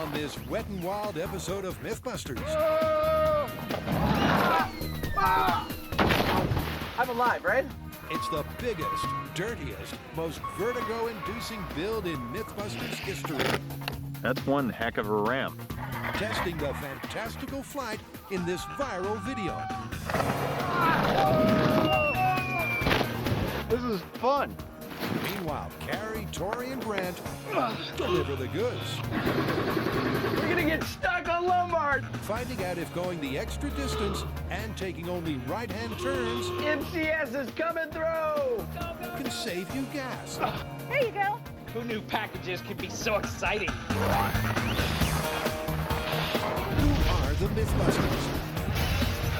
on this wet and wild episode of MythBusters. I'm alive, right? It's the biggest, dirtiest, most vertigo-inducing build in MythBusters history. That's one heck of a ramp. Testing the fantastical flight in this viral video. This is fun. Meanwhile, Carrie, Tori, and Grant deliver the goods. We're gonna get stuck on Lombard. Finding out if going the extra distance and taking only right-hand turns MCS is coming through. can save you gas. There you go. Who knew packages could be so exciting? Who are the MythBusters?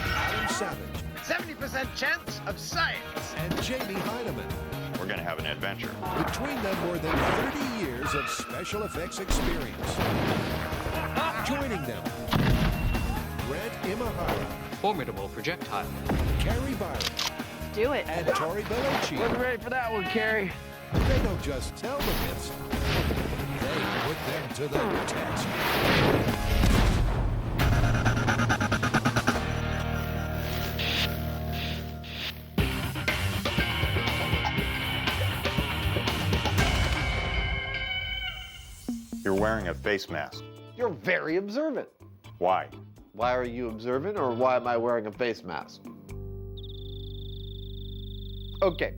Adam Savage 70% chance of science. and Jamie Heineman. We're gonna have an adventure. Between them, more than 30 years of special effects experience. Joining them, Brent Imahara, Formidable projectile. Carrie Byron, Do it. and Tori Bellucci. Wasn't ready for that one, Carrie. They don't just tell the myths, they put them to the test. You're wearing a face mask. You're very observant. Why? Why are you observant, or why am I wearing a face mask? Okay,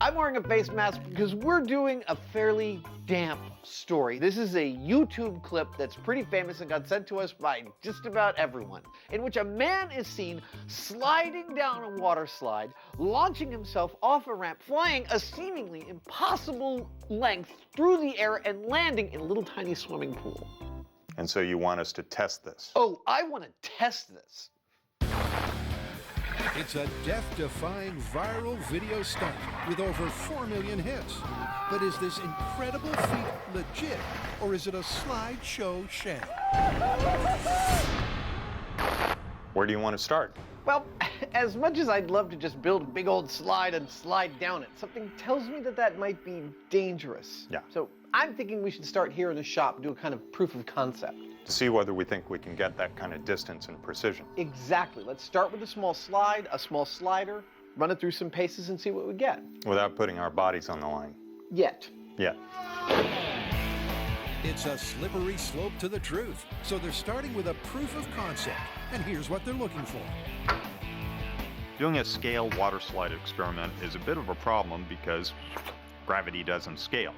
I'm wearing a face mask because we're doing a fairly damp story. This is a YouTube clip that's pretty famous and got sent to us by just about everyone, in which a man is seen sliding down a water slide, launching himself off a ramp, flying a seemingly impossible length through the air and landing in a little tiny swimming pool. And so you want us to test this? Oh, I want to test this. It's a death-defying viral video stunt with over 4 million hits. But is this incredible feat legit, or is it a slideshow sham? Where do you want to start? Well, as much as I'd love to just build a big old slide and slide down it, something tells me that that might be dangerous. Yeah. So I'm thinking we should start here in the shop, do a kind of proof of concept. To see whether we think we can get that kind of distance and precision. Exactly. Let's start with a small slide, a small slider, run it through some paces and see what we get. Without putting our bodies on the line. Yet. Yeah. It's a slippery slope to the truth, so they're starting with a proof of concept, and here's what they're looking for. Doing a scale water slide experiment is a bit of a problem because gravity doesn't scale.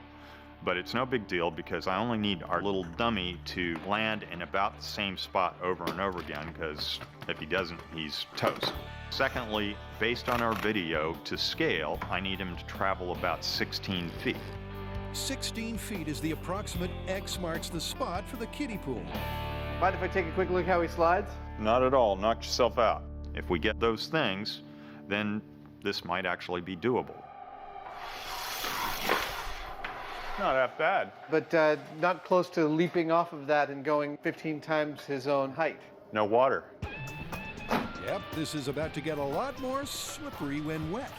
But it's no big deal because I only need our little dummy to land in about the same spot over and over again, because if he doesn't, he's toast. Secondly, based on our video, to scale, I need him to travel about 16 feet. 16 feet is the approximate X marks the spot for the kiddie pool. Mind if I take a quick look how he slides? Not at all, knock yourself out. If we get those things, then this might actually be doable. Not that bad. But not close to leaping off of that and going 15 times his own height. No water. Yep, this is about to get a lot more slippery when wet.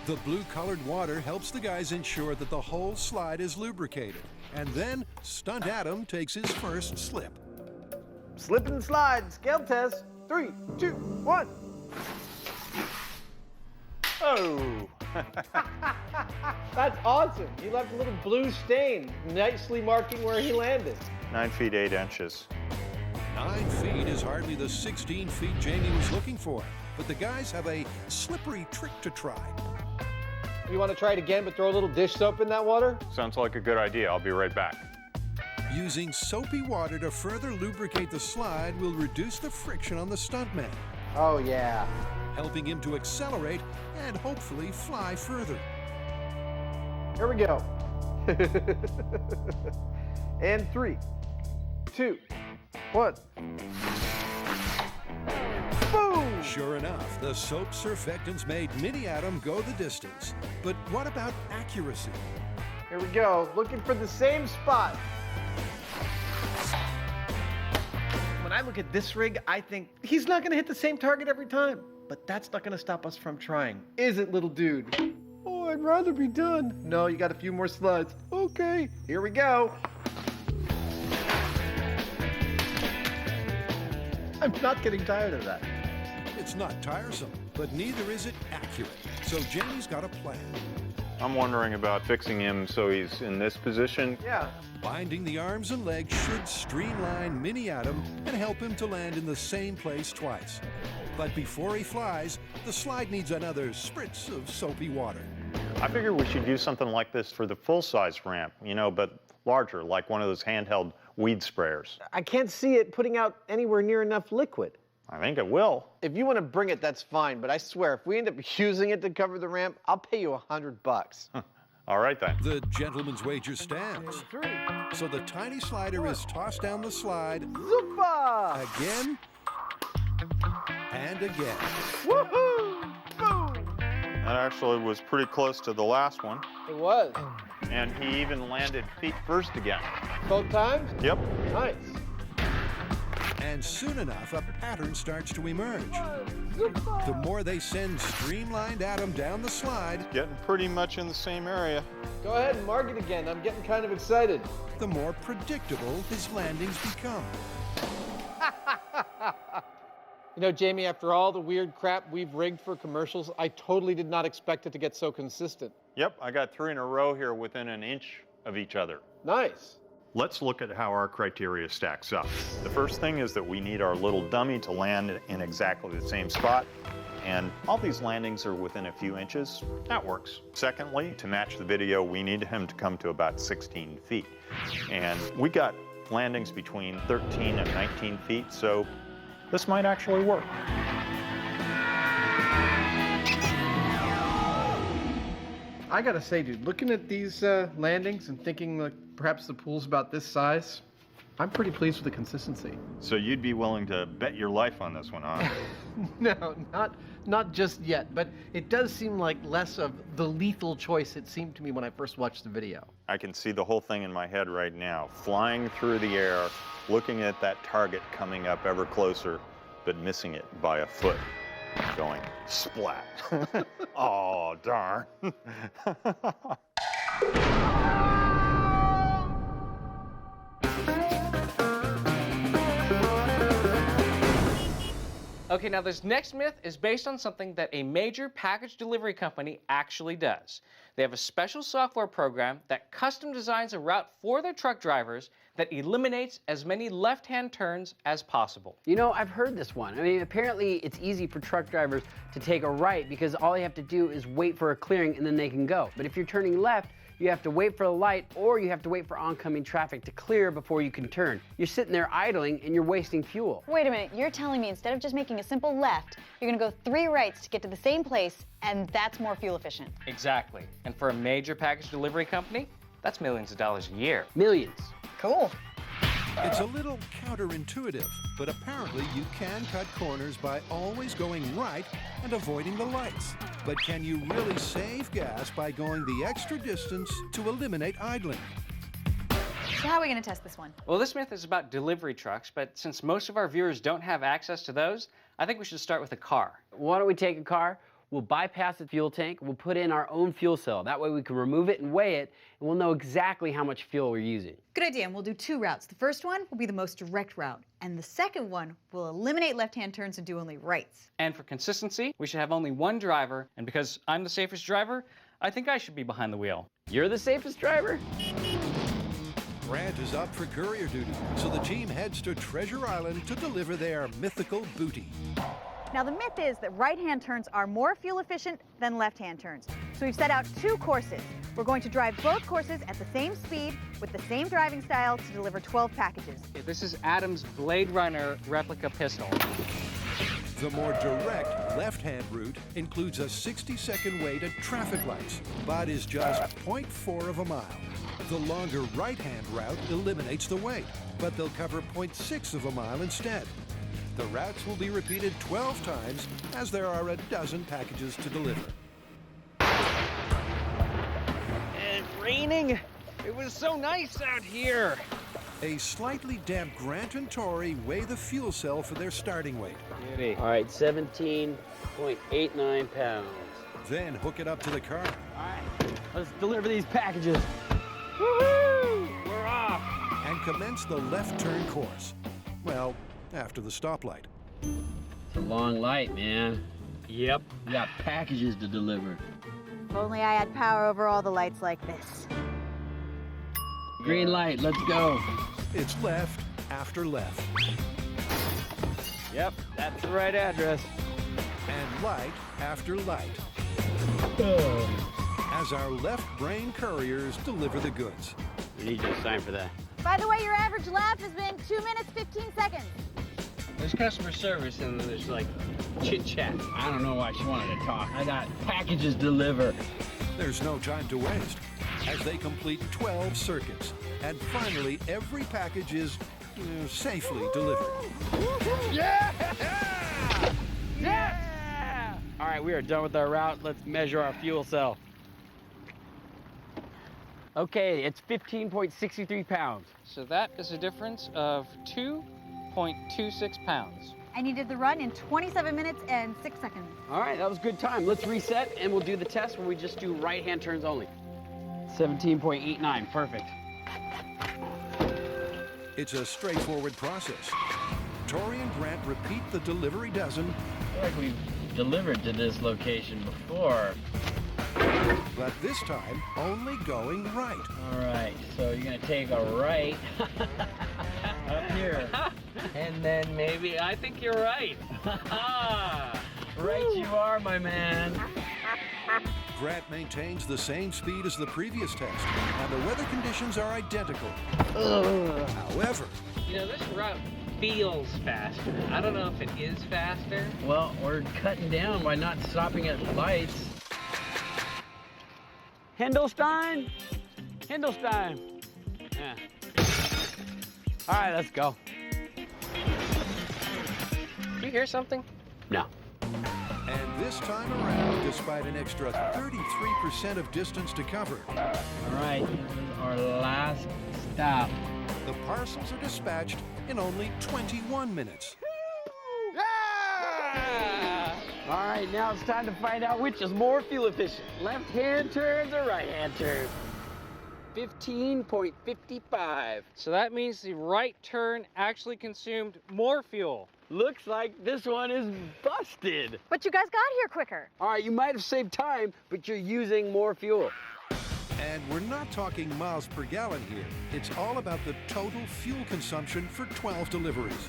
The blue-colored water helps the guys ensure that the whole slide is lubricated. And then Stunt Adam takes his first slip. Slip and slide, scale test. 3, 2, 1. Oh! That's awesome. You left a little blue stain, nicely marking where he landed. 9 feet 8 inches. 9 feet is hardly the 16 feet Jamie was looking for, but the guys have a slippery trick to try. You want to try it again, but throw a little dish soap in that water? Sounds like a good idea. I'll be right back. Using soapy water to further lubricate the slide will reduce the friction on the stuntman, Oh, yeah. helping him to accelerate and hopefully fly further. Here we go. And 3, 2, 1. Boom! Sure enough, the soap surfactants made Mini Adam go the distance. But what about accuracy? Here we go. Looking for the same spot. When I look at this rig, I think he's not going to hit the same target every time. But that's not going to stop us from trying. Is it, little dude? Oh, I'd rather be done. No, you got a few more slides. Okay, here we go. I'm not getting tired of that. It's not tiresome, but neither is it accurate. So Jamie's got a plan. I'm wondering about fixing him so he's in this position. Yeah. Binding the arms and legs should streamline Mini Adam and help him to land in the same place twice. But before he flies, the slide needs another spritz of soapy water. I figure we should use something like this for the full-size ramp, you know, but larger, like one of those handheld weed sprayers. I can't see it putting out anywhere near enough liquid. I think it will. If you want to bring it, that's fine, but I swear, if we end up using it to cover the ramp, I'll pay you $100. All right, then. The gentleman's wager stands. 3. So the tiny slider is tossed down the slide Zupa! again and again. Woohoo! Boom! That actually was pretty close to the last one. It was. And he even landed feet first again. Both times? Yep. Nice. And soon enough, a pattern starts to emerge. The more they send streamlined Adam down the slide, Getting pretty much in the same area. Go ahead and mark it again. I'm getting kind of excited. the more predictable his landings become. You know, Jamie, after all the weird crap we've rigged for commercials, I totally did not expect it to get so consistent. Yep, I got 3 in a row here within an inch of each other. Nice. Let's look at how our criteria stacks up. The first thing is that we need our little dummy to land in exactly the same spot. And all these landings are within a few inches. That works. Secondly, to match the video, we need him to come to about 16 feet. And we got landings between 13 and 19 feet, so this might actually work. I gotta say, dude, looking at these landings and thinking like perhaps the pool's about this size, I'm pretty pleased with the consistency. So you'd be willing to bet your life on this one, huh? No, not just yet, but it does seem like less of the lethal choice it seemed to me when I first watched the video. I can see the whole thing in my head right now, flying through the air, looking at that target coming up ever closer, but missing it by a foot, going splat. Oh, darn. Okay, now this next myth is based on something that a major package delivery company actually does. They have a special software program that custom designs a route for their truck drivers that eliminates as many left-hand turns as possible. You know, I've heard this one. I mean, apparently it's easy for truck drivers to take a right because all they have to do is wait for a clearing and then they can go. But if you're turning left, you have to wait for the light or you have to wait for oncoming traffic to clear before you can turn. You're sitting there idling and you're wasting fuel. Wait a minute, you're telling me instead of just making a simple left, you're gonna go 3 rights to get to the same place, and that's more fuel efficient. Exactly. And for a major package delivery company, that's millions of dollars a year. Millions. Cool. It's a little counterintuitive, but apparently you can cut corners by always going right and avoiding the lights. But can you really save gas by going the extra distance to eliminate idling? So how are we gonna test this one? Well, this myth is about delivery trucks, but since most of our viewers don't have access to those, I think we should start with a car. Why don't we take a car, we'll bypass the fuel tank, we'll put in our own fuel cell. That way we can remove it and weigh it, and we'll know exactly how much fuel we're using. Good idea, and we'll do 2 routes. The first one will be the most direct route, and the second one will eliminate left-hand turns and do only rights. And for consistency, we should have only one driver, and because I'm the safest driver, I think I should be behind the wheel. You're the safest driver? Grant is up for courier duty, so the team heads to Treasure Island to deliver their mythical booty. Now, the myth is that right-hand turns are more fuel efficient than left-hand turns. So we've set out 2 courses. We're going to drive both courses at the same speed with the same driving style to deliver 12 packages. This is Adam's Blade Runner replica pistol. The more direct left-hand route includes a 60-second wait at traffic lights, but is just 0.4 of a mile. The longer right-hand route eliminates the wait, but they'll cover 0.6 of a mile instead. The routes will be repeated 12 times, as there are a dozen packages to deliver. It's raining. It was so nice out here. A slightly damp Grant and Tori weigh the fuel cell for their starting weight. Beauty. All right, 17.89 pounds. Then hook it up to the car. All right, let's deliver these packages. Woohoo! We're off. And commence the left turn course. Well, after the stoplight. It's a long light, man. Yep, we got packages to deliver. If only I had power over all the lights like this. Green light, let's go. It's left after left. Yep, that's the right address. And light after light. As our left brain couriers deliver the goods. We need your sign for that. By the way, your average lap has been 2 minutes, 15 seconds. There's customer service and then there's like chit chat. I don't know why she wanted to talk. I got packages to deliver. There's no time to waste as they complete 12 circuits. And finally, every package is safely delivered. Yeah! All right, we are done with our route. Let's measure our fuel cell. Okay, it's 15.63 pounds. So that is a difference of 2.26 pounds. And you did the run in 27 minutes and 6 seconds. All right, that was good time. Let's reset and we'll do the test where we just do right-hand turns only. 17.89, perfect. It's a straightforward process. Tori and Grant repeat the delivery dozen. I feel like we've delivered to this location before. But this time, only going right. All right, so you're gonna take a right up here. And then maybe, I think you're right. Right you are, my man. Grant maintains the same speed as the previous test, and the weather conditions are identical. However, You know, this route feels faster. I don't know if it is faster. Well, we're cutting down by not stopping at lights. Hindelstein? Hindelstein. Yeah. All right, let's go. You hear something? No. and this time around, despite an extra 33% of distance to cover, All right, this is our last stop. the parcels are dispatched in only 21 minutes. All right, now it's time to find out which is more fuel efficient. Left-hand turns or right-hand turns? 15.55. So that means the right turn actually consumed more fuel. Looks like this one is busted. But you guys got here quicker. All right, you might have saved time, but you're using more fuel. And we're not talking miles per gallon here. It's all about the total fuel consumption for 12 deliveries.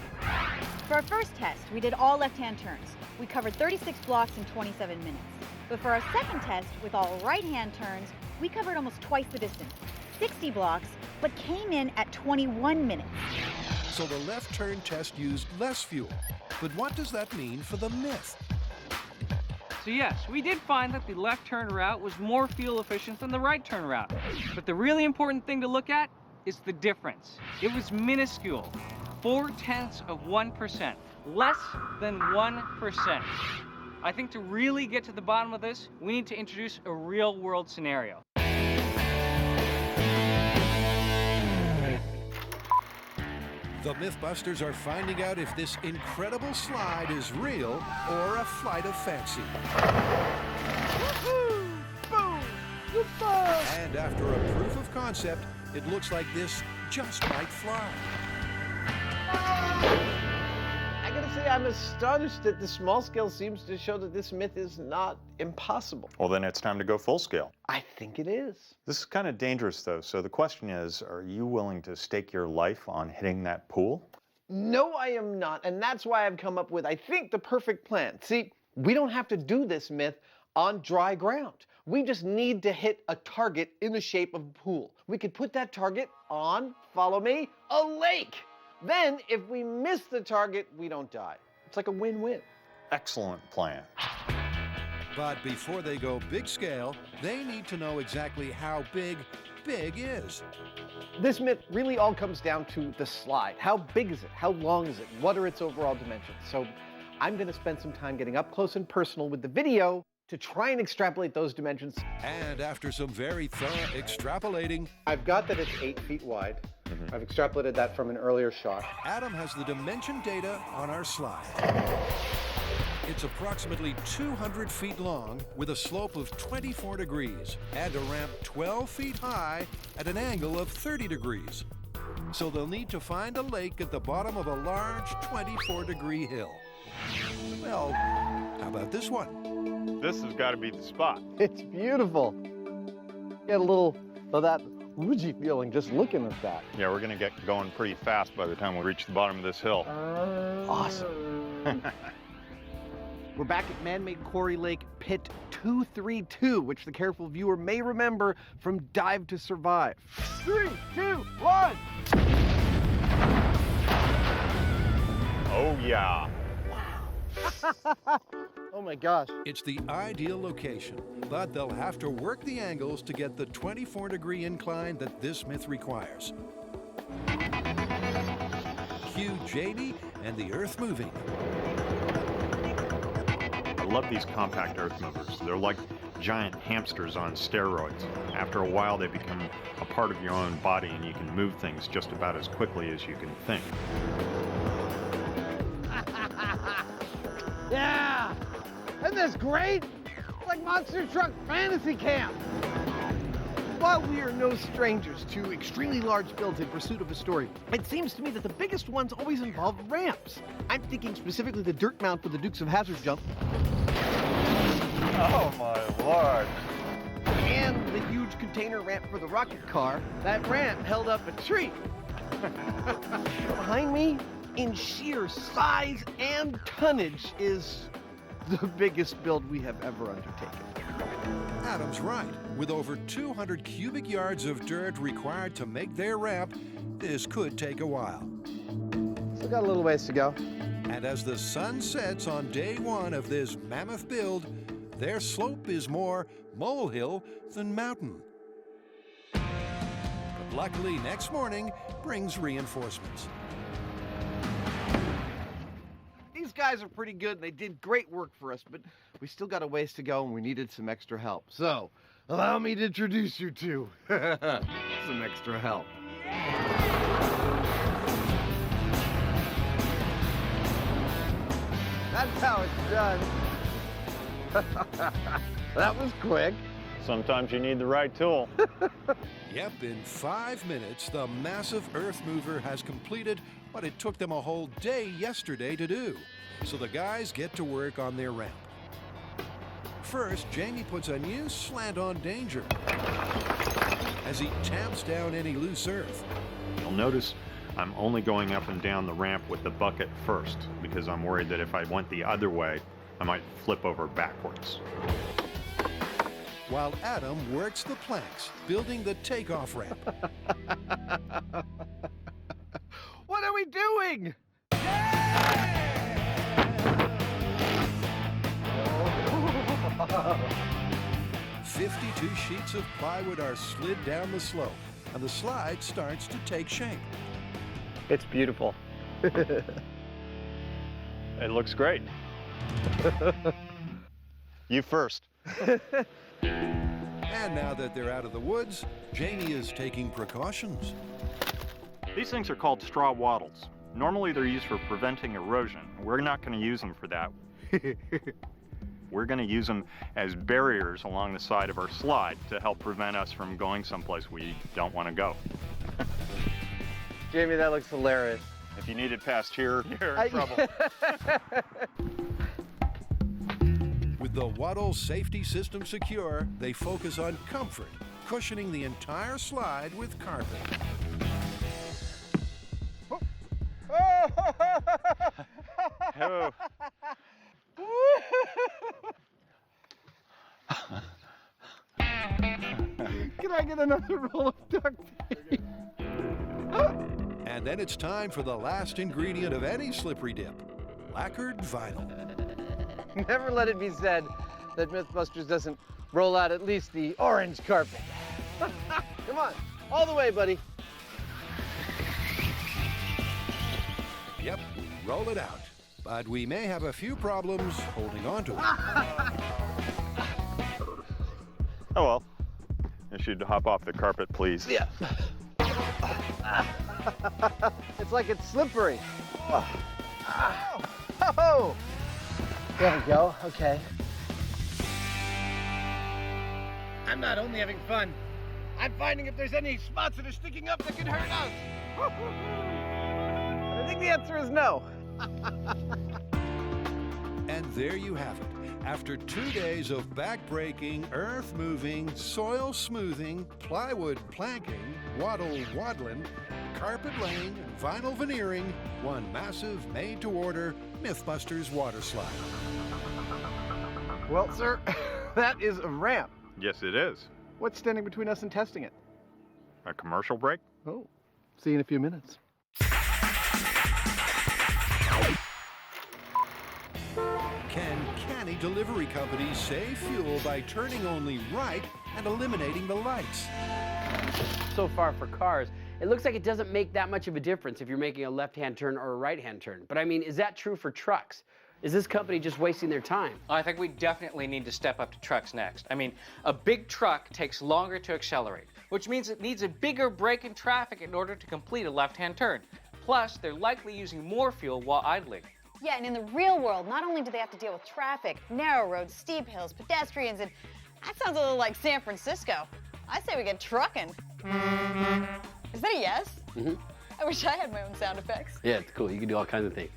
For our first test, we did all left-hand turns. We covered 36 blocks in 27 minutes. But for our second test, with all right-hand turns, we covered almost twice the distance, 60 blocks, but came in at 21 minutes. So the left turn test used less fuel. But what does that mean for the myth? So yes, we did find that the left turn route was more fuel efficient than the right turn route. But the really important thing to look at is the difference. It was minuscule, 0.4%, less than 1%. I think to really get to the bottom of this, we need to introduce a real-world scenario. The MythBusters are finding out if this incredible slide is real or a flight of fancy. And after a proof of concept, it looks like this just might fly. I gotta say, I'm astonished that the small scale seems to show that this myth is not impossible. Well, then it's time to go full scale. I think it is. This is kind of dangerous, though. So the question is, are you willing to stake your life on hitting that pool? No, I am not, and that's why I've come up with, I think, the perfect plan. See, we don't have to do this myth on dry ground. We just need to hit a target in the shape of a pool. We could put that target on, follow me, a lake. Then, if we miss the target, we don't die. It's like a win-win. Excellent plan. But before they go big scale, they need to know exactly how big is. This myth really all comes down to the slide. How big is it? How long is it? What are its overall dimensions? So I'm going to spend some time getting up close and personal with the video to try and extrapolate those dimensions. And after some very thorough extrapolating, I've got that it's 8 feet wide. I've extrapolated that from an earlier shot. Adam has the dimension data on our slide. It's approximately 200 feet long with a slope of 24 degrees and a ramp 12 feet high at an angle of 30 degrees. So they'll need to find a lake at the bottom of a large 24-degree hill. Well, how about this one? This has got to be the spot. It's beautiful. Get a little of that woozy feeling just looking at that. Yeah, we're going to get going pretty fast by the time we reach the bottom of this hill. Awesome. We're back at man-made quarry lake pit 232, which the careful viewer may remember from Dive to Survive. 3, 2, 1! Oh, yeah. Oh my gosh. It's the ideal location, but they'll have to work the angles to get the 24-degree incline that this myth requires. Cue Jamie and the earth moving. I love these compact earth movers. They're like giant hamsters on steroids. After a while, they become a part of your own body, and you can move things just about as quickly as you can think. Yeah! Isn't this great? It's like Monster Truck Fantasy Camp! While we are no strangers to extremely large builds in pursuit of a story, it seems to me that the biggest ones always involve ramps. I'm thinking specifically the dirt mount for the Dukes of Hazzard jump. Oh, my Lord. And the huge container ramp for the rocket car. That ramp held up a tree. Behind me, in sheer size and tonnage, is the biggest build we have ever undertaken. Adam's right. With over 200 cubic yards of dirt required to make their ramp, this could take a while. Still got a little ways to go. And as the sun sets on day one of this mammoth build, their slope is more molehill than mountain. But luckily, next morning brings reinforcements. These guys are pretty good, and they did great work for us, but we still got a ways to go, and we needed some extra help. So, allow me to introduce you to some extra help. That's how it's done. That was quick. Sometimes you need the right tool. Yep, in 5 minutes, the massive earth mover has completed what it took them a whole day yesterday to do. So the guys get to work on their ramp. First, Jamie puts a new slant on danger as he tamps down any loose earth. You'll notice I'm only going up and down the ramp with the bucket first, because I'm worried that if I went the other way, I might flip over backwards. While Adam works the planks, building the takeoff ramp. What are we doing? 52 sheets of plywood are slid down the slope, and the slide starts to take shape. It's beautiful. It looks great. You first. And now that they're out of the woods, Jamie is taking precautions. These things are called straw wattles. Normally they're used for preventing erosion. We're not going to use them for that. We're going to use them as barriers along the side of our slide to help prevent us from going someplace we don't want to go. Jamie, that looks hilarious. If you need it past here, you're in trouble. With the Wattle safety system secure, they focus on comfort, cushioning the entire slide with carpet. Oh. Can I get another roll of duct tape? And then it's time for the last ingredient of any slippery dip, lacquered vinyl. Never let it be said that MythBusters doesn't roll out at least the orange carpet. Come on, all the way, buddy. Yep, we roll it out. But we may have a few problems holding on to it. Oh well. You should hop off the carpet, please. Yeah. It's like it's slippery. Oh! There we go, okay. I'm not only having fun, I'm finding if there's any spots that are sticking up that could hurt us. the answer is no. And there you have it. After 2 days of back-breaking, earth-moving, soil-smoothing, plywood planking, waddling, carpet laying, and vinyl veneering, one massive, made-to-order MythBusters Waterslide. Well, sir, that is a ramp. Yes, it is. What's standing between us and testing it? A commercial break? Oh, see you in a few minutes. Can canny delivery companies save fuel by turning only right and eliminating the lights? So far for cars, it looks like it doesn't make that much of a difference if you're making a left-hand turn or a right-hand turn. But I mean, is that true for trucks? Is this company just wasting their time? I think we definitely need to step up to trucks next. I mean, a big truck takes longer to accelerate, which means it needs a bigger break in traffic in order to complete a left-hand turn. Plus, they're likely using more fuel while idling. Yeah, and in the real world, not only do they have to deal with traffic, narrow roads, steep hills, pedestrians, and that sounds a little like San Francisco. I say we get trucking. Is that a yes? Mm-hmm. I wish I had my own sound effects. Yeah, it's cool. You can do all kinds of things.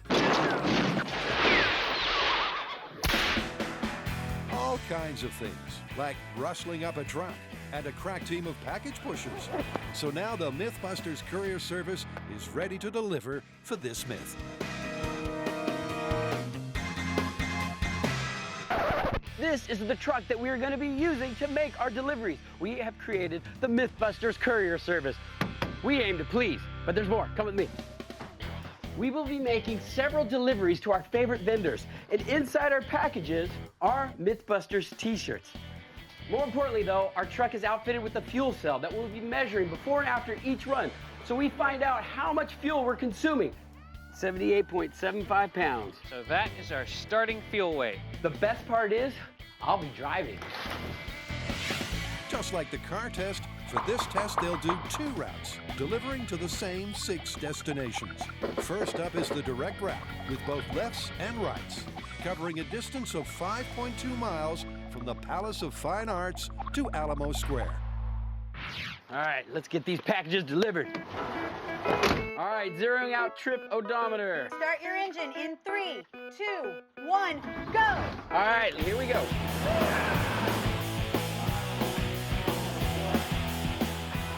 All kinds of things, like rustling up a truck and a crack team of package pushers. So now the MythBusters courier service is ready to deliver for this myth. This is the truck that we are going to be using to make our deliveries. We have created the MythBusters courier service. We aim to please, but there's more. Come with me. We will be making several deliveries to our favorite vendors, and inside our packages are MythBusters t-shirts. More importantly though, our truck is outfitted with a fuel cell that we'll be measuring before and after each run, so we find out how much fuel we're consuming. 78.75 pounds. So that is our starting fuel weight. The best part is, I'll be driving. Just like the car test, for this test they'll do 2 routes, delivering to the same 6 destinations. First up is the direct route, with both lefts and rights, covering a distance of 5.2 miles from the Palace of Fine Arts to Alamo Square. All right, let's get these packages delivered. All right, zeroing out trip odometer. Start your engine in 3, 2, 1, go! All right, here we go.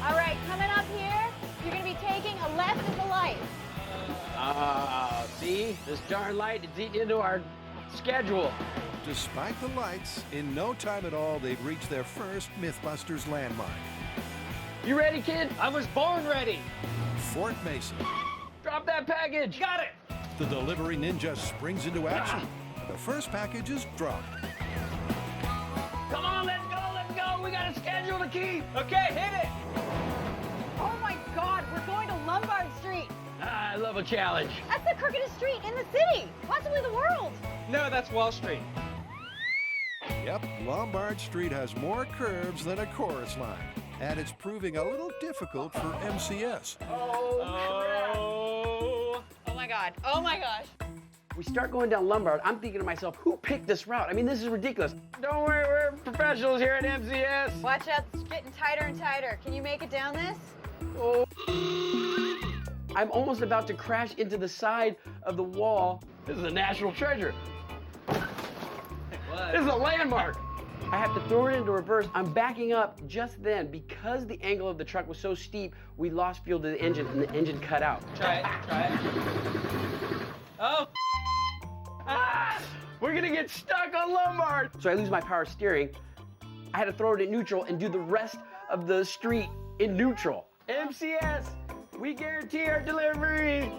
All right, coming up here, you're going to be taking a left at the light. See? This darn light is eating into our schedule. Despite the lights, in no time at all they'd reached their first MythBusters landmark, You ready, kid? I was born ready. Fort Mason. Drop that package. Got it. The delivery ninja springs into action. The first package is dropped. Come on, let's go, let's go. We got a schedule to keep. Okay, hit it. Oh my God, we're going to Lombard Street. I love a challenge. That's the crookedest street in the city, possibly the world. No, that's Wall Street. Yep, Lombard Street has more curves than a chorus line. And it's proving a little difficult for MCS. Oh. Oh my God. Oh my gosh. We start going down Lombard. I'm thinking to myself, who picked this route? I mean, this is ridiculous. Don't worry, we're professionals here at MCS. Watch out, it's getting tighter and tighter. Can you make it down this? Oh. I'm almost about to crash into the side of the wall. This is a national treasure. This is a landmark. I have to throw it into reverse. I'm backing up just then. Because the angle of the truck was so steep, we lost fuel to the engine and the engine cut out. Try it. Oh. Ah, we're gonna get stuck on Lombard. So I lose my power steering. I had to throw it in neutral and do the rest of the street in neutral. MCS, we guarantee our delivery.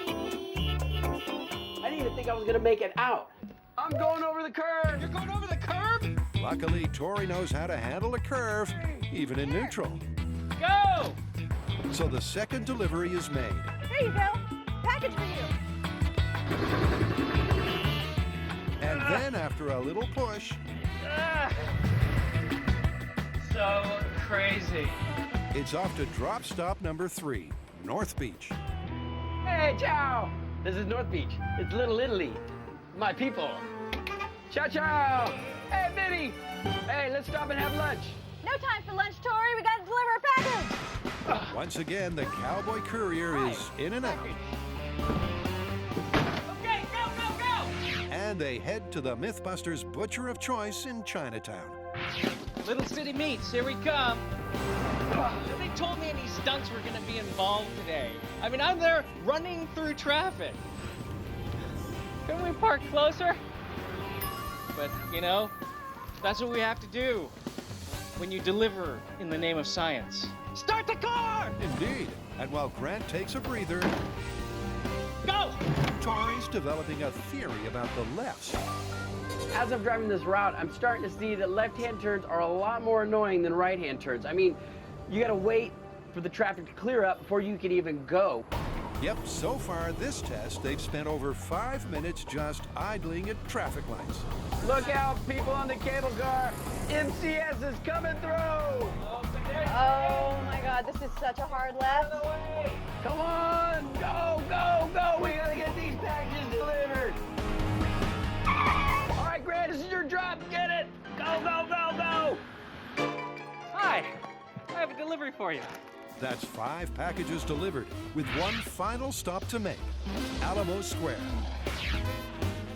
I didn't even think I was gonna make it out. I'm going over the curb. You're going over the curb? Luckily, Tori knows how to handle a curve, even in neutral. Go! So the second delivery is made. There you go. Package for you. And then after a little push, So crazy. it's off to drop stop number 3, North Beach. Hey, ciao. This is North Beach. It's Little Italy. My people. Ciao, ciao. Hey, Vinny. Hey, let's stop and have lunch. No time for lunch, Tori. We got to deliver a package. Once again, the cowboy courier is in and out. Okay, go, go, go! And they head to the MythBusters butcher of choice in Chinatown. Little city meats, here we come. They told me any stunts were gonna be involved today. I mean, I'm there running through traffic. Couldn't we park closer? But, you know, that's what we have to do when you deliver in the name of science. Start the car! Indeed. And while Grant takes a breather, Go! Tori's developing a theory about the lefts. As I'm driving this route, I'm starting to see that left-hand turns are a lot more annoying than right-hand turns. I mean, you gotta wait for the traffic to clear up before you can even go. Yep, so far this test, they've spent over 5 minutes just idling at traffic lights. Look out, people on the cable car. MCS is coming through. Oh my God, this is such a hard left. Come on, go, go, go. We gotta get these packages delivered. All right, Grant, this is your drop. Get it. Go, go, go, go. Hi, I have a delivery for you. That's 5 packages delivered, with one final stop to make, Alamo Square.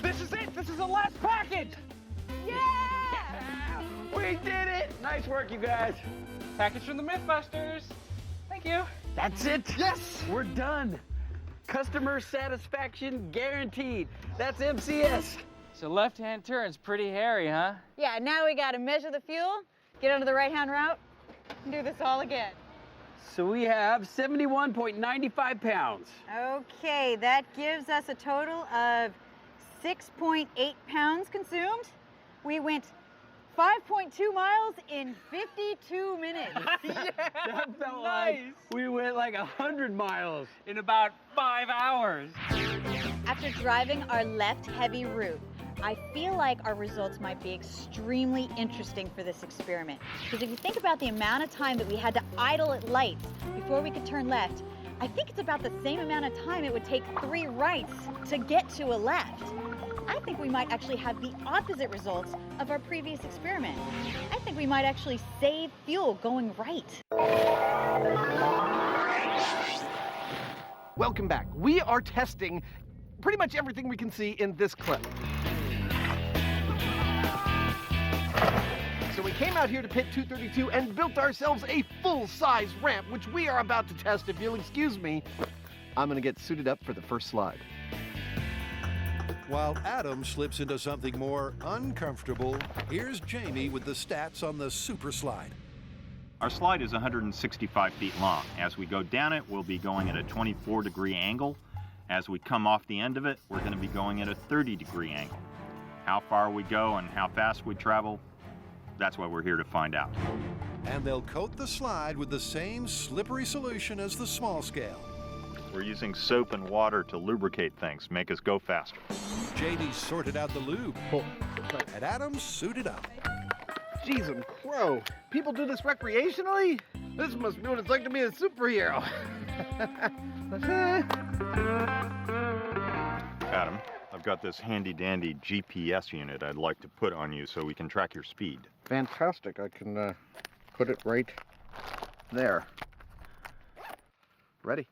This is it, this is the last package. Yeah! We did it. Nice work, you guys. Package from the MythBusters. Thank you. That's it. Yes. We're done. Customer satisfaction guaranteed. That's MCS. So left-hand turn's pretty hairy, huh? Yeah, now we gotta measure the fuel, get onto the right-hand route, and do this all again. So we have 71.95 pounds. Okay, that gives us a total of 6.8 pounds consumed. We went 5.2 miles in 52 minutes. That felt like we went like 100 miles. In about 5 hours. After driving our left-heavy route, I feel like our results might be extremely interesting for this experiment. Because if you think about the amount of time that we had to idle at lights before we could turn left, I think it's about the same amount of time it would take 3 rights to get to a left. I think we might actually have the opposite results of our previous experiment. I think we might actually save fuel going right. Welcome back. We are testing pretty much everything we can see in this clip. So we came out here to pit 232 and built ourselves a full-size ramp, which we are about to test. If you'll excuse me, I'm gonna get suited up for the first slide. While Adam slips into something more uncomfortable, here's Jamie with the stats on the super slide. Our slide is 165 feet long. As we go down it, we'll be going at a 24-degree angle. As we come off the end of it, we're going to be going at a 30-degree angle. How far we go and how fast we travel, that's what we're here to find out. And they'll coat the slide with the same slippery solution as the small scale. We're using soap and water to lubricate things, make us go faster. Jamie sorted out the lube, and Adam's suited up. Jeez and crow. People do this recreationally? This must be what it's like to be a superhero. Adam, I've got this handy-dandy GPS unit I'd like to put on you so we can track your speed. Fantastic. I can put it right there. Ready?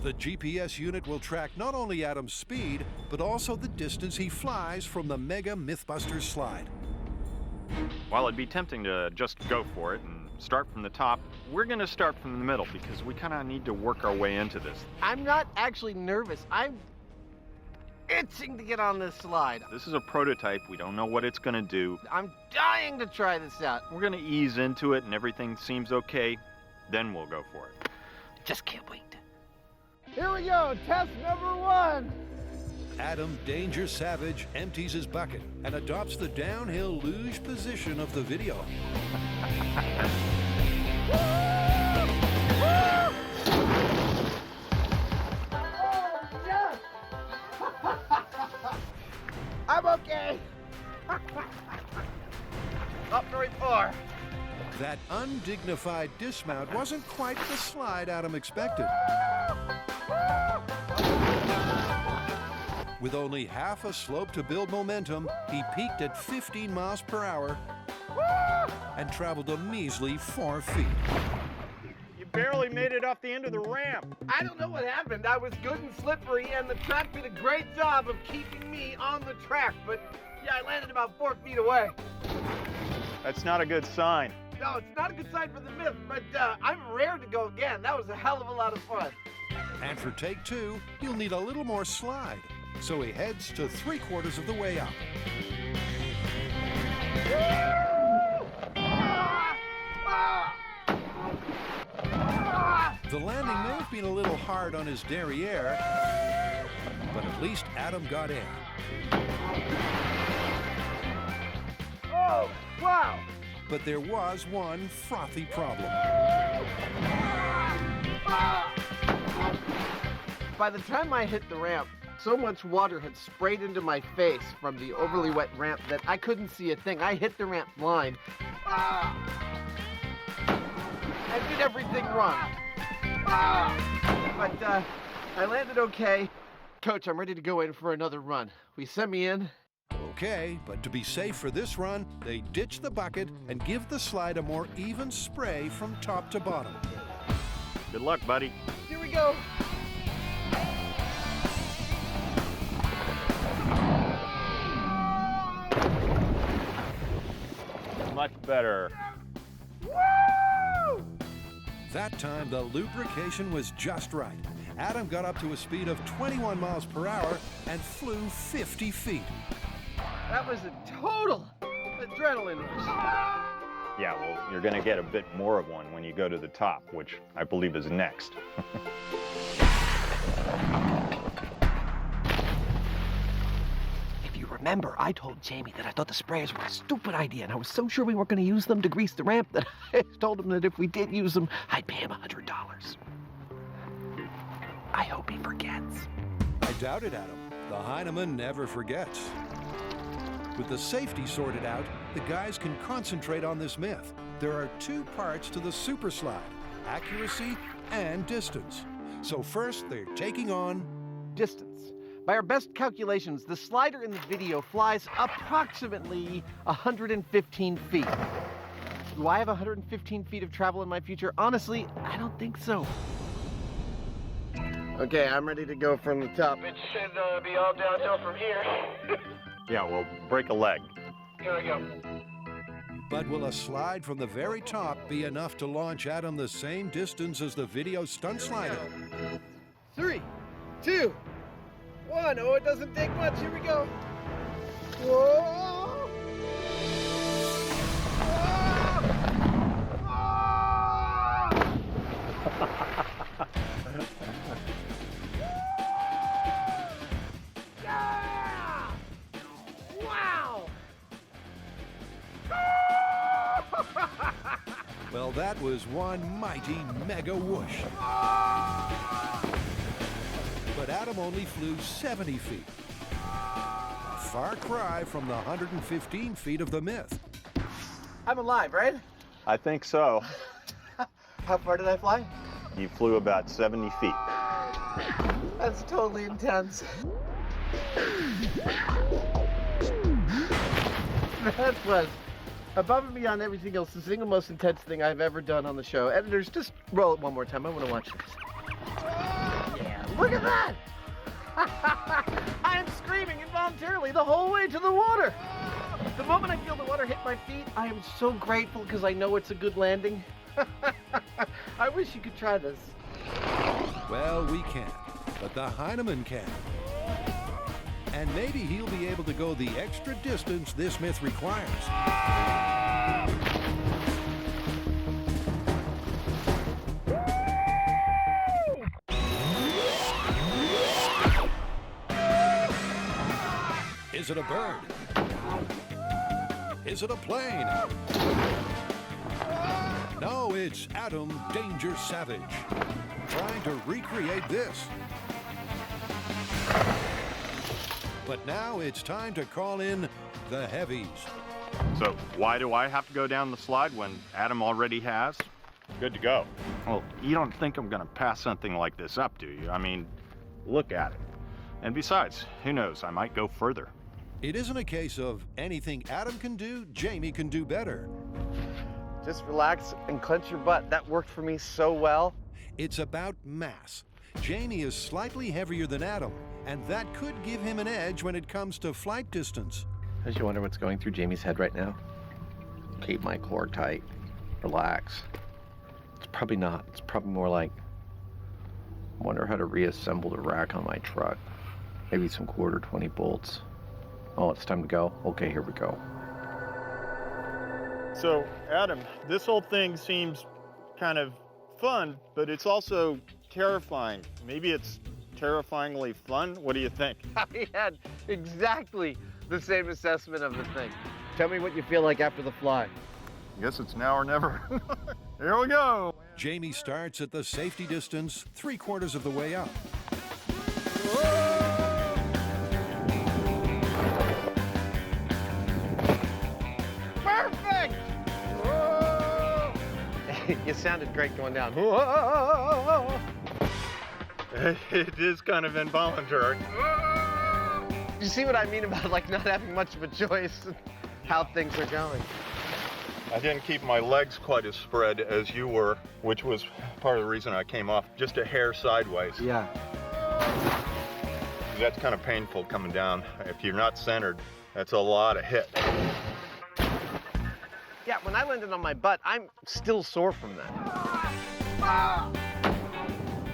The GPS unit will track not only Adam's speed, but also the distance he flies from the mega MythBusters slide. While it'd be tempting to just go for it and start from the top, we're going to start from the middle because we kind of need to work our way into this. I'm not actually nervous. I'm itching to get on this slide. This is a prototype. We don't know what it's going to do. I'm dying to try this out. We're going to ease into it and everything seems okay. Then we'll go for it. Just can't wait. Here we go, test number 1. Adam Danger Savage empties his bucket and adopts the downhill luge position of the video. I'm okay. Not very far. That undignified dismount wasn't quite the slide Adam expected. With only half a slope to build momentum, he peaked at 15 miles per hour and traveled a measly 4 feet. You barely made it off the end of the ramp. I don't know what happened. I was good and slippery, and the track did a great job of keeping me on the track. But yeah, I landed about 4 feet away. That's not a good sign. No, it's not a good sign for the myth, but I'm raring to go again. That was a hell of a lot of fun. And for take 2, you'll need a little more slide. So he heads to 3/4 of the way up. The landing may have been a little hard on his derriere, but at least Adam got in. Oh, wow. But there was one frothy problem. By the time I hit the ramp, so much water had sprayed into my face from the overly wet ramp that I couldn't see a thing. I hit the ramp blind. I did everything wrong. But I landed okay. Coach, I'm ready to go in for another run. Will you send me in? Okay, but to be safe for this run, they ditch the bucket and give the slide a more even spray from top to bottom. Good luck, buddy. Here we go. Much better. Woo! That time, the lubrication was just right. Adam got up to a speed of 21 miles per hour and flew 50 feet. That was a total adrenaline rush. Yeah, well, you're going to get a bit more of one when you go to the top, which I believe is next. If you remember, I told Jamie that I thought the sprayers were a stupid idea, and I was so sure we weren't going to use them to grease the ramp that I told him that if we did use them, I'd pay him $100. I hope he forgets. I doubt it, Adam. The Heineman never forgets. With the safety sorted out, the guys can concentrate on this myth. There are 2 parts to the super slide: accuracy and distance. So first, they're taking on Distance. By our best calculations, the slider in the video flies approximately 115 feet. Do I have 115 feet of travel in my future? Honestly, I don't think so. Okay, I'm ready to go from the top. It should be all downhill from here. Yeah, well, break a leg. Here we go. But will a slide from the very top be enough to launch Adam the same distance as the video stunt slider? 3, 2, 1. Oh, it doesn't take much. Here we go. Whoa! Yeah! Wow! Well, that was one mighty mega whoosh. But Adam only flew 70 feet. A far cry from the 115 feet of the myth. I'm alive, right? I think so. How far did I fly? You flew about 70 feet. That's totally intense. That was, above and beyond everything else, the single most intense thing I've ever done on the show. Editors, just roll it one more time. I want to watch this. Yeah, look at that! I'm screaming involuntarily the whole way to the water. The moment I feel the water hit my feet, I am so grateful because I know it's a good landing. I wish you could try this. Well, we can't, but the Heineman can. And maybe he'll be able to go the extra distance this myth requires. Is it a bird? Is it a plane? No, it's Adam Danger Savage, trying to recreate this. But now it's time to call in the heavies. So why do I have to go down the slide when Adam already has? Good to go. Well, you don't think I'm going to pass something like this up, do you? I mean, look at it. And besides, who knows, I might go further. It isn't a case of anything Adam can do, Jamie can do better. Just relax and clench your butt. That worked for me so well. It's about mass. Jamie is slightly heavier than Adam, and that could give him an edge when it comes to flight distance. Don't you wonder what's going through Jamie's head right now? Keep my core tight. Relax. It's probably not. It's probably more like, wonder how to reassemble the rack on my truck. Maybe some quarter 20 bolts. Oh, it's time to go? Okay, here we go. So, Adam, this whole thing seems kind of fun, but it's also terrifying. Maybe it's terrifyingly fun? What do you think? I had exactly the same assessment of the thing. Tell me what you feel like after the fly. I guess it's now or never. Here we go. Jamie starts at the safety distance, 3/4 of the way up. Perfect! You sounded great going down. It is kind of involuntary. You see what I mean about like not having much of a choice in how things are going? I didn't keep my legs quite as spread as you were, which was part of the reason I came off just a hair sideways. Yeah. That's kind of painful coming down. If you're not centered, that's a lot of hit. Yeah, when I landed on my butt, I'm still sore from that.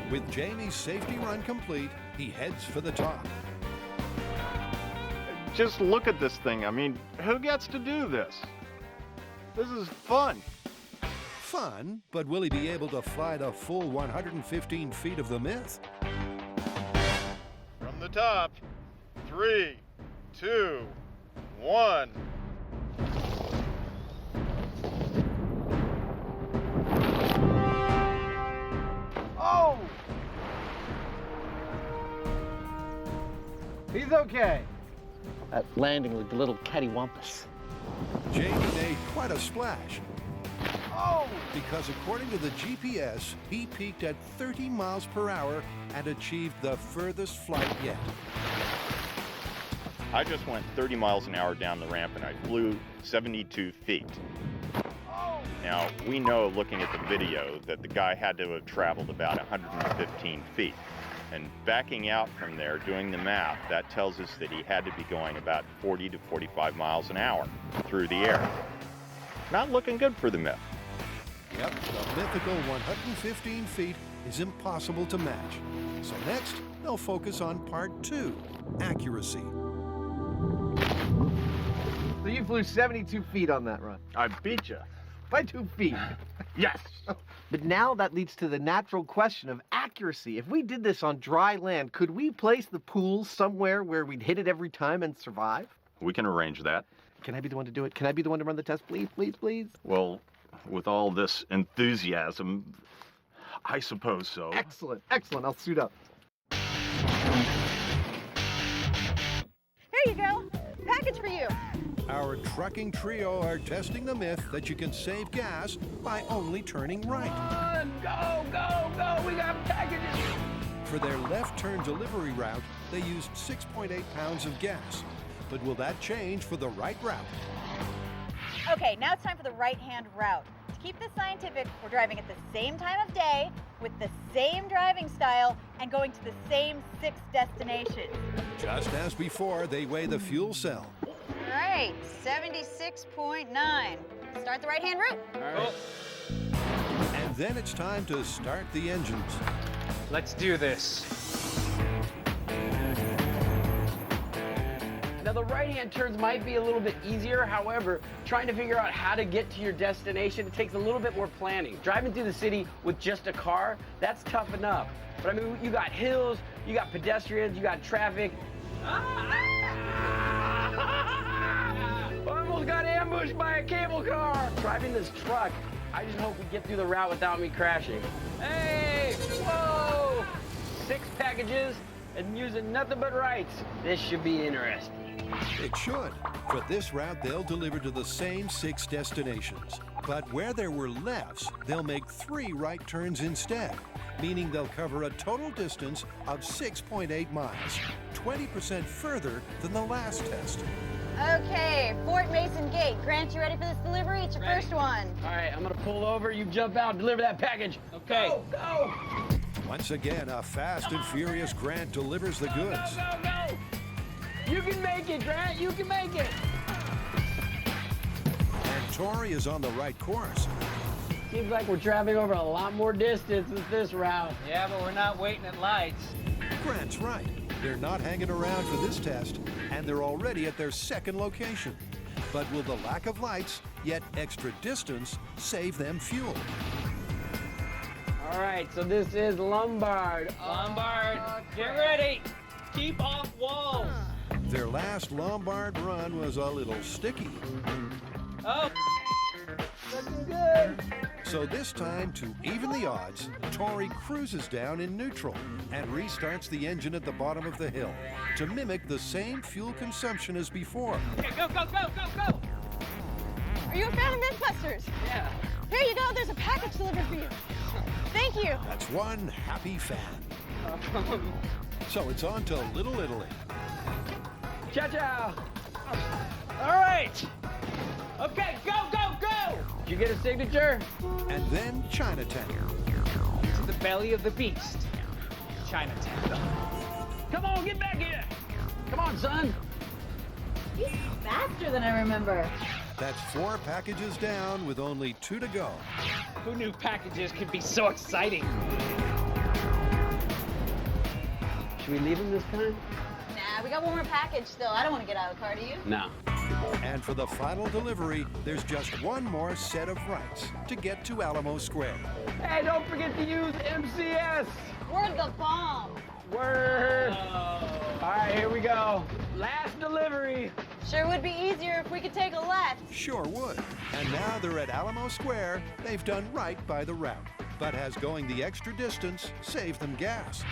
With Jamie's safety run complete, he heads for the top. Just look at this thing. I mean, who gets to do this? This is fun. Fun, but will he be able to fly the full 115 feet of the Myth? From the top, 3, 2, 1. Oh! He's okay. That landing looked a little cattywampus. Jamie made quite a splash. Oh! Because according to the GPS, he peaked at 30 miles per hour and achieved the furthest flight yet. I just went 30 miles an hour down the ramp and I flew 72 feet. Now, we know looking at the video that the guy had to have traveled about 115 feet. And backing out from there, doing the math, that tells us that he had to be going about 40 to 45 miles an hour through the air. Not looking good for the Myth. Yep, the mythical 115 feet is impossible to match. So next, they'll focus on part 2, accuracy. So you flew 72 feet on that run. I beat you. By 2 feet. Yes! But now that leads to the natural question of accuracy. If we did this on dry land, could we place the pool somewhere where we'd hit it every time and survive? We can arrange that. Can I be the one to do it? Can I be the one to run the test, please, please, please? Well, with all this enthusiasm, I suppose so. Excellent, excellent. I'll suit up. Here you go. Package for you. Our trucking trio are testing the myth that you can save gas by only turning right. Go, go, go! We got packages! For their left turn delivery route, they used 6.8 pounds of gas. But will that change for the right route? Okay, now it's time for the right-hand route. To keep this scientific, we're driving at the same time of day, with the same driving style, and going to the same 6 destinations. Just as before, they weigh the fuel cell. All right, 76.9. Start the right-hand route. All right. And then it's time to start the engines. Let's do this. Now the right-hand turns might be a little bit easier. However, trying to figure out how to get to your destination, it takes a little bit more planning. Driving through the city with just a car, that's tough enough. But I mean, you got hills, you got pedestrians, you got traffic. Almost got ambushed by a cable car. Driving this truck, I just hope we get through the route without me crashing. Hey, whoa! 6 packages and using nothing but rights. This should be interesting. It should. For this route, they'll deliver to the same 6 destinations. But where there were lefts, they'll make 3 right turns instead, meaning they'll cover a total distance of 6.8 miles, 20% further than the last test. Okay, Fort Mason Gate. Grant, you ready for this delivery? It's your first one. All right, I'm gonna pull over. You jump out, deliver that package. Okay. Go! Once again, a fast and furious Grant delivers the goods. Go! You can make it, Grant. You can make it. And Tori is on the right course. Seems like we're traveling over a lot more distance with this route. Yeah, but we're not waiting at lights. Grant's right. They're not hanging around for this test, and they're already at their second location. But will the lack of lights, yet extra distance, save them fuel? All right, so this is Lombard. Lombard, get ready. Keep off walls. Their last Lombard run was a little sticky. Oh, Looking good. So this time, to even the odds, Tori cruises down in neutral and restarts the engine at the bottom of the hill to mimic the same fuel consumption as before. okay, go, go, go, go, go. Are you a fan of MythBusters? Yeah. Here you go. There's a package delivered for you. Thank you. That's one happy fan. So it's on to Little Italy. Ciao, ciao. All right. Okay, go, go, go. Did you get a signature? And then Chinatown. To the belly of the beast. Chinatown. Come on, get back here. Come on, son. He's faster than I remember. That's 4 packages down with only 2 to go. Who knew packages could be so exciting? Should we leave him this time? Nah, we got one more package still. I don't want to get out of the car, do you? No. And for the final delivery, there's just one more set of rights to get to Alamo Square. Hey, don't forget to use MCS. We're the bomb. Word. All right, here we go. Last delivery. Sure would be easier if we could take a left. Sure would. And now they're at Alamo Square. They've done right by the route. But has going the extra distance saved them gas?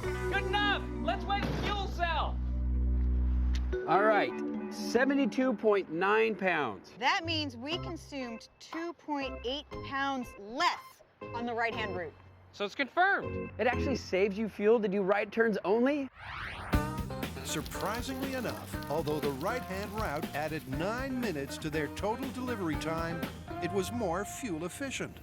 Good enough. Let's weigh the fuel cell. All right, 72.9 pounds. That means we consumed 2.8 pounds less on the right-hand route. So it's confirmed. It actually saves you fuel to do right turns only? Surprisingly enough, although the right-hand route added 9 minutes to their total delivery time, it was more fuel efficient.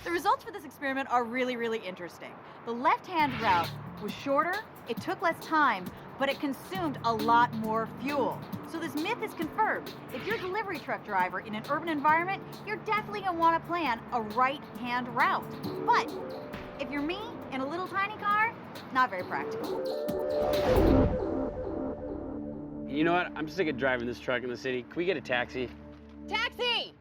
The results for this experiment are really, really interesting. The left-hand route was shorter, it took less time, but it consumed a lot more fuel. So this myth is confirmed. If you're a delivery truck driver in an urban environment, you're definitely gonna wanna plan a right-hand route. But if you're me in a little tiny car, not very practical. You know what? I'm sick of driving this truck in the city. Can we get a taxi? Taxi!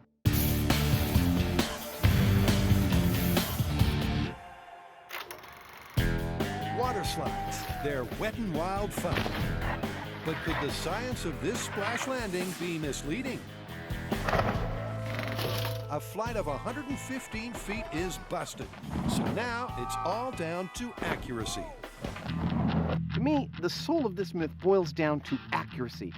Waterslides, they're wet and wild fun. But could the science of this splash landing be misleading? A flight of 115 feet is busted. So now it's all down to accuracy. To me, the soul of this myth boils down to accuracy.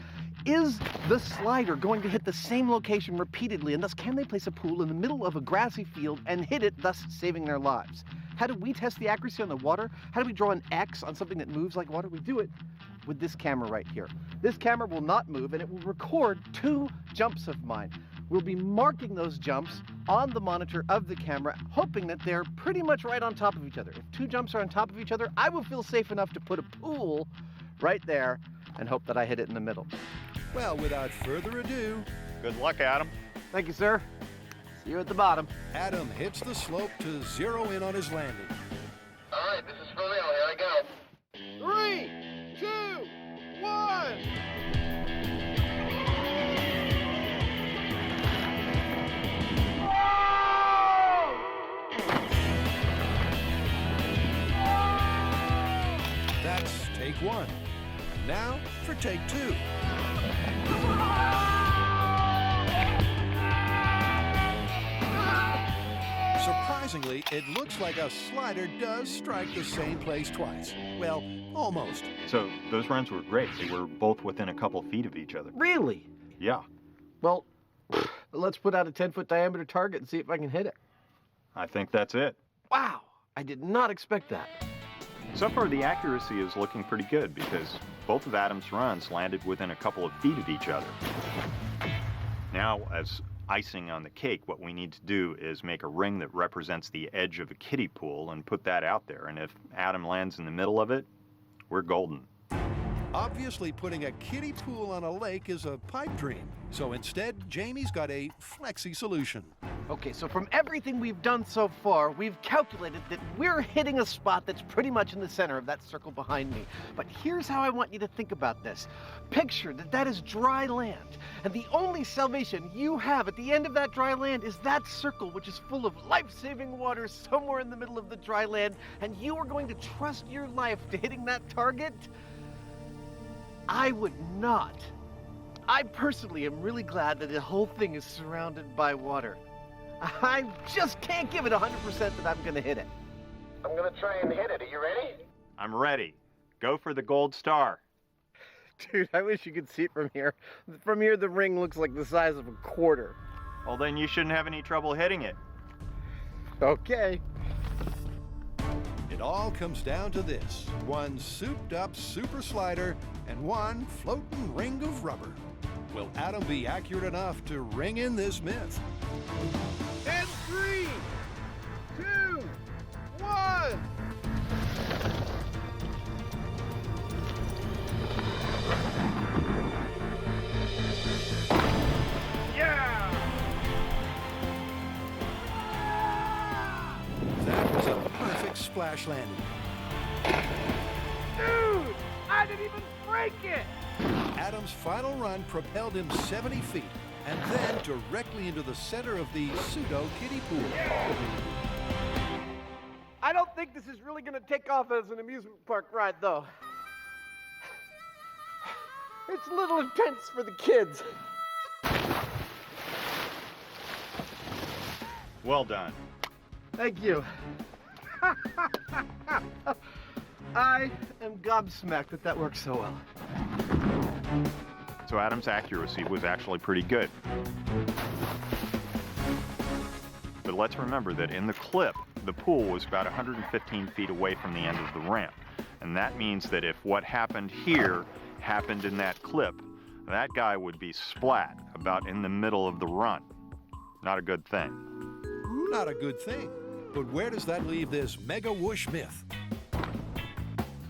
Is the slider going to hit the same location repeatedly, and thus can they place a pool in the middle of a grassy field and hit it, thus saving their lives? How do we test the accuracy on the water? How do we draw an X on something that moves like water? We do it with this camera right here. This camera will not move, and it will record 2 jumps of mine. We'll be marking those jumps on the monitor of the camera, hoping that they're pretty much right on top of each other. If 2 jumps are on top of each other, I will feel safe enough to put a pool right there and hope that I hit it in the middle. Well, without further ado, Good luck, Adam. Thank you, sir. See you at the bottom. Adam hits the slope to zero in on his landing. All right, this is for real. Here I go. 3, 2, 1. That's take 1. Now for take 2. Surprisingly, it looks like a slider does strike the same place twice. Well, almost. So those runs were great. They were both within a couple feet of each other. Really? Yeah, Well, let's put out a 10-foot diameter target and see if I can hit it. I think that's it. Wow, I did not expect that. So far, the accuracy is looking pretty good because both of Adam's runs landed within a couple of feet of each other. Now, as icing on the cake, what we need to do is make a ring that represents the edge of a kiddie pool and put that out there. And if Adam lands in the middle of it, we're golden. Obviously, putting a kiddie pool on a lake is a pipe dream. So instead, Jamie's got a flexi solution. Okay, so from everything we've done so far, we've calculated that we're hitting a spot that's pretty much in the center of that circle behind me. But here's how I want you to think about this. Picture that that is dry land, and the only salvation you have at the end of that dry land is that circle, which is full of life-saving water somewhere in the middle of the dry land, and you are going to trust your life to hitting that target? I would not. I personally am really glad that the whole thing is surrounded by water. I just can't give it 100% that I'm gonna hit it. I'm gonna try and hit it. Are you ready? I'm ready. Go for the gold star. Dude, I wish you could see it from here. From here, the ring looks like the size of a quarter. Well, then you shouldn't have any trouble hitting it. Okay. It all comes down to this: one souped-up super slider and one floating ring of rubber. Will Adam be accurate enough to ring in this myth? And 3, 2, 1. Yeah! That was a perfect splash landing. Dude, I didn't even break it! Adam's final run propelled him 70 feet and then directly into the center of the pseudo-kiddie pool. I don't think this is really gonna take off as an amusement park ride, though. It's a little intense for the kids. Well done. Thank you. I am gobsmacked that that works so well. So Adam's accuracy was actually pretty good. But let's remember that in the clip, the pool was about 115 feet away from the end of the ramp. And that means that if what happened here happened in that clip, that guy would be splat about in the middle of the run. Not a good thing. Not a good thing. But where does that leave this mega whoosh myth?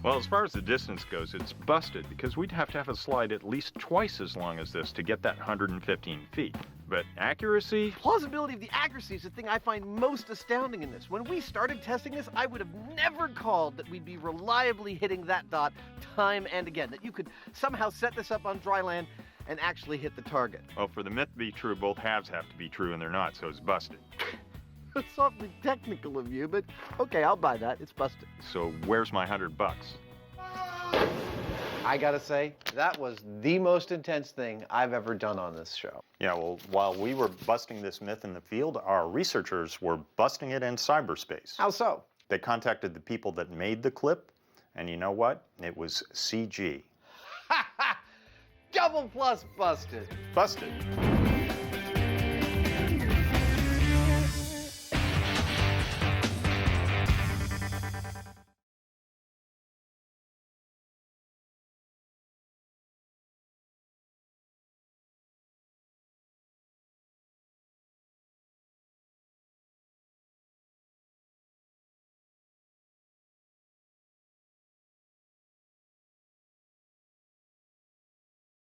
Well, as far as the distance goes, it's busted because we'd have to have a slide at least twice as long as this to get that 115 feet. But accuracy? Plausibility of the accuracy is the thing I find most astounding in this. When we started testing this, I would have never called that we'd be reliably hitting that dot time and again, that you could somehow set this up on dry land and actually hit the target. Well, for the myth to be true, both halves have to be true, and they're not, so it's busted. That's awfully technical of you, but okay, I'll buy that. It's busted. So where's my $100? I gotta say, that was the most intense thing I've ever done on this show. Yeah, well, while we were busting this myth in the field, our researchers were busting it in cyberspace. How so? They contacted the people that made the clip, and you know what? It was CG. Double plus busted. Busted.